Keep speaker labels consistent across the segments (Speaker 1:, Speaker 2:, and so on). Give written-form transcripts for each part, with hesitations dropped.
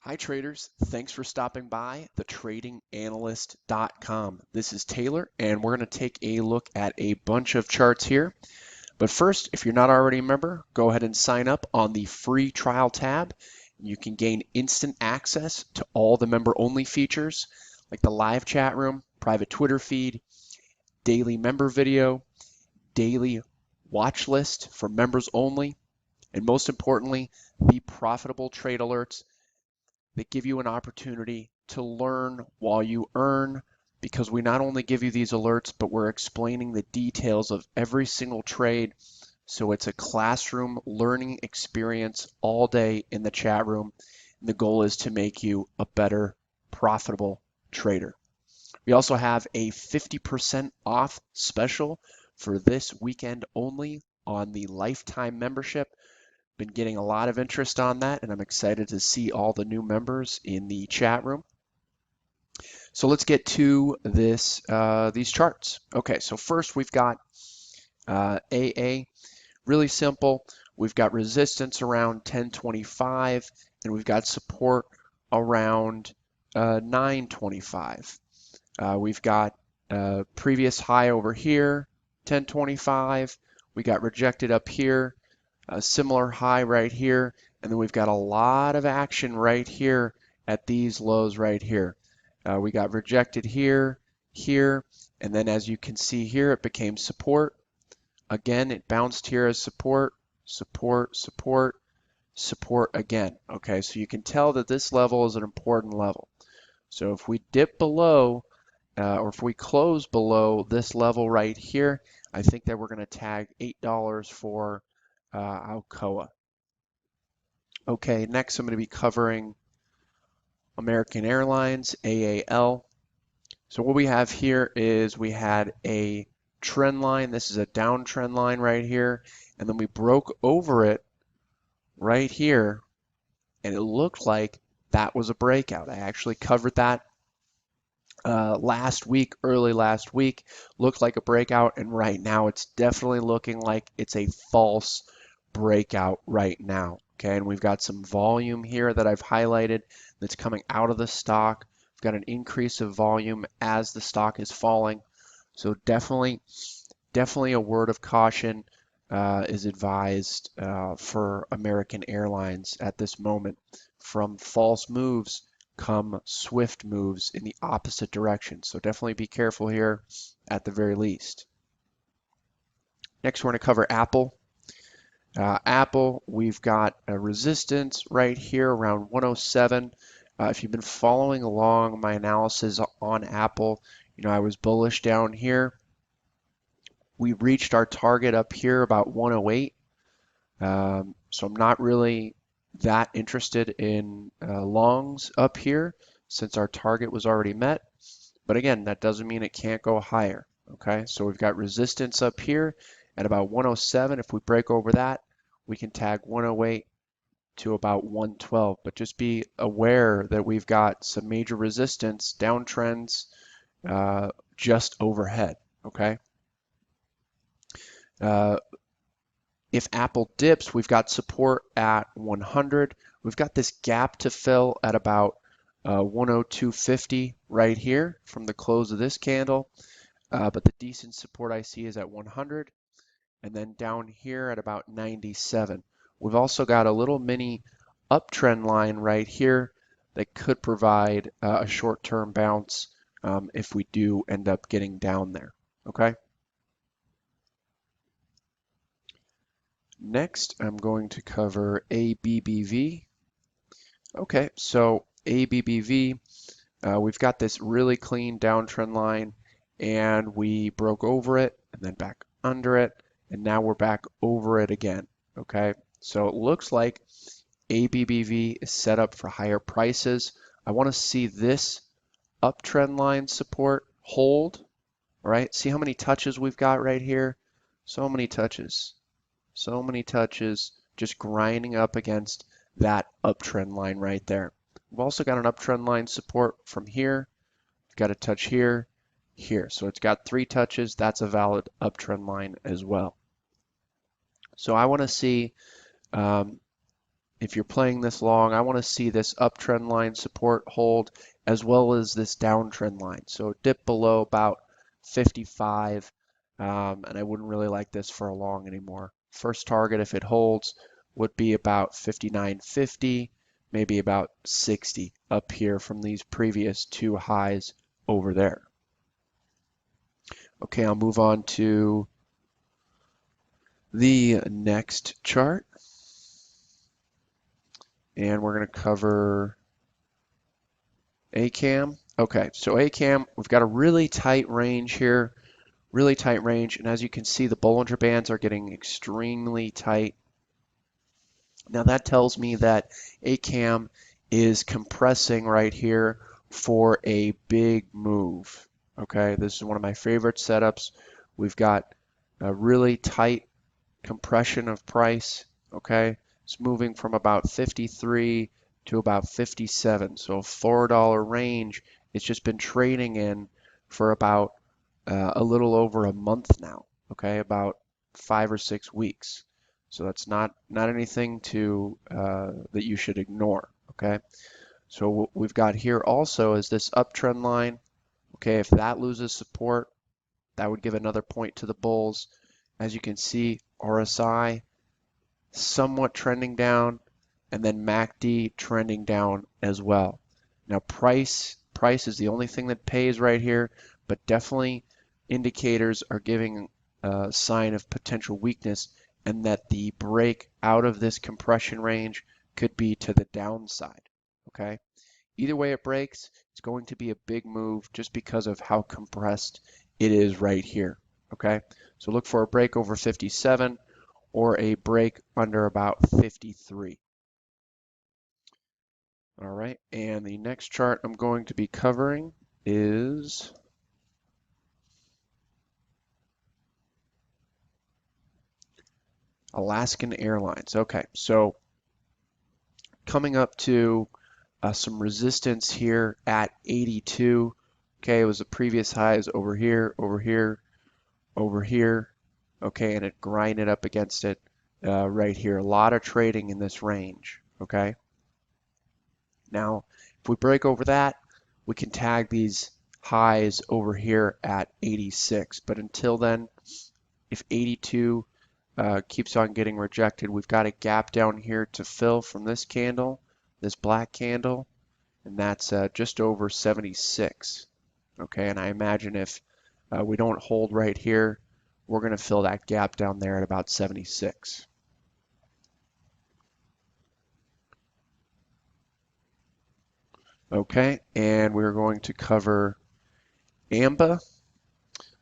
Speaker 1: Hi traders, thanks for stopping by thetradinganalyst.com. This is Taylor and we're going to take a look at a bunch of charts here. But first, if you're not already a member, go ahead and sign up on the free trial tab. You can gain instant access to all the member only features like the live chat room, private Twitter feed, daily member video, daily watch list for members only, and most importantly, the profitable trade alerts that give you an opportunity to learn while you earn, because we not only give you these alerts, but we're explaining the details of every single trade. So it's a classroom learning experience all day in the chat room. And the goal is to make you a better, profitable trader. We also have a 50% off special for this weekend only on the lifetime membership. Been getting a lot of interest on that, and I'm excited to see all the new members in the chat room. So let's get to these charts. Okay, so first we've got AA, really simple. We've got resistance around 1025, and we've got support around 925. We've got previous high over here, 1025. We got rejected up here. A similar high right here, and then we've got a lot of action right here at these lows right here. We got rejected here, here, and then as you can see here, it became support. Again, it bounced here as support, support, support, support again. Okay, so you can tell that this level is an important level. So if we dip below, or if we close below this level right here, I think that we're going to tag $8 for Alcoa. Okay, next I'm going to be covering American Airlines, AAL. So what we have here is we had a trend line. This is a downtrend line right here, and then we broke over it right here, and it looked like that was a breakout. I actually covered that last week, early last week. Looked like a breakout, and right now it's definitely looking like it's a false breakout right now. Okay, and we've got some volume here that I've highlighted that's coming out of the stock. We've got an increase of volume as the stock is falling. So definitely a word of caution is advised for American Airlines at this moment. From false moves come swift moves in the opposite direction. So definitely be careful here at the very least. Next, we're going to cover Apple. Apple, we've got a resistance right here around 107. If you've been following along my analysis on Apple, you know, I was bullish down here. We reached our target up here about 108. So I'm not really that interested in longs up here since our target was already met. But again, that doesn't mean it can't go higher. Okay, so we've got resistance up here at about 107. If we break over that, we can tag 108 to about 112. But just be aware that we've got some major resistance downtrends just overhead. Okay. If Apple dips, we've got support at 100. We've got this gap to fill at about 102.50 right here from the close of this candle. But the decent support I see is at 100. And then down here at about 97. We've also got a little mini uptrend line right here that could provide a short-term bounce if we do end up getting down there. Okay. Next, I'm going to cover ABBV. Okay, so ABBV, we've got this really clean downtrend line, and we broke over it and then back under it, and now we're back over it again. Okay, so it looks like ABBV is set up for higher prices. I want to see this uptrend line support hold. All right, see how many touches we've got right here? So many touches. So many touches, just grinding up against that uptrend line right there. We've also got an uptrend line support from here. We've got a touch here, here. So it's got 3 touches. That's a valid uptrend line as well. So I want to see if you're playing this long, I want to see this uptrend line support hold as well as this downtrend line. So dip below about 55, and I wouldn't really like this for a long anymore. First target, if it holds, would be about 59.50, maybe about 60 up here from these previous two highs over there. Okay, I'll move on to the next chart. And we're going to cover AKAM. Okay, so AKAM, we've got a really tight range here, really tight range. And as you can see, the Bollinger Bands are getting extremely tight. Now that tells me that AKAM is compressing right here for a big move. Okay, this is one of my favorite setups. We've got a really tight compression of price. Okay, it's moving from about 53 to about 57. So a $4 range. It's just been trading in for about a little over a month now. Okay, about 5 or 6 weeks. So that's not anything to that you should ignore. Okay, so what we've got here also is this uptrend line. Okay, if that loses support, that would give another point to the bulls. As you can see, RSI somewhat trending down, and then MACD trending down as well. Now price is the only thing that pays right here, but definitely indicators are giving a sign of potential weakness, and that the break out of this compression range could be to the downside. Okay, either way it breaks, it's going to be a big move just because of how compressed it is right here. Okay, so look for a break over 57 or a break under about 53. All right, and the next chart I'm going to be covering is Alaskan Airlines. Okay, so coming up to some resistance here at 82. Okay, it was the previous highs over here, over here, over here. Okay, and it grinded up against it right here. A lot of trading in this range. Okay. Now, if we break over that, we can tag these highs over here at 86. But until then, if 82 keeps on getting rejected, we've got a gap down here to fill from this candle, this black candle, and that's just over 76. Okay, and I imagine if we don't hold right here, we're going to fill that gap down there at about 76. Okay, and we're going to cover AMBA.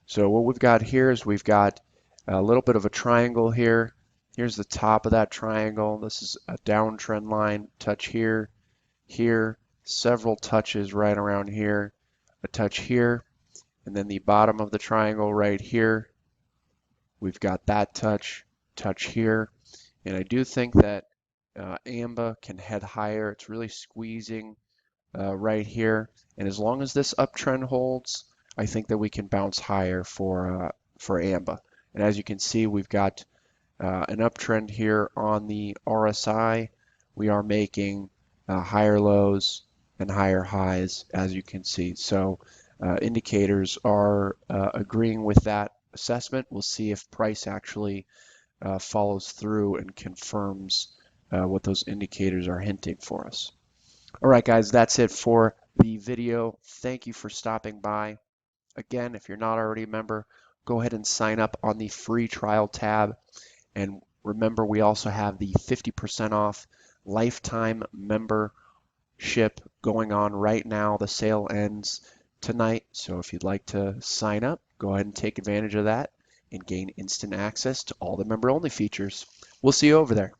Speaker 1: So what we've got here is we've got a little bit of a triangle here. Here's the top of that triangle. This is a downtrend line, touch here, here, several touches right around here, a touch here, and then the bottom of the triangle right here. We've got that touch here, and I do think that AMBA can head higher. It's really squeezing right here, and as long as this uptrend holds, I think that we can bounce higher for AMBA. And as you can see, we've got an uptrend here on the RSI. We are making higher lows and higher highs, as you can see. So indicators are agreeing with that assessment. We'll see if price actually follows through and confirms what those indicators are hinting for us. All right, guys, that's it for the video. Thank you for stopping by. Again, if you're not already a member, go ahead and sign up on the free trial tab. And remember, we also have the 50% off lifetime membership going on right now. The sale ends tonight. So if you'd like to sign up, go ahead and take advantage of that and gain instant access to all the member-only features. We'll see you over there.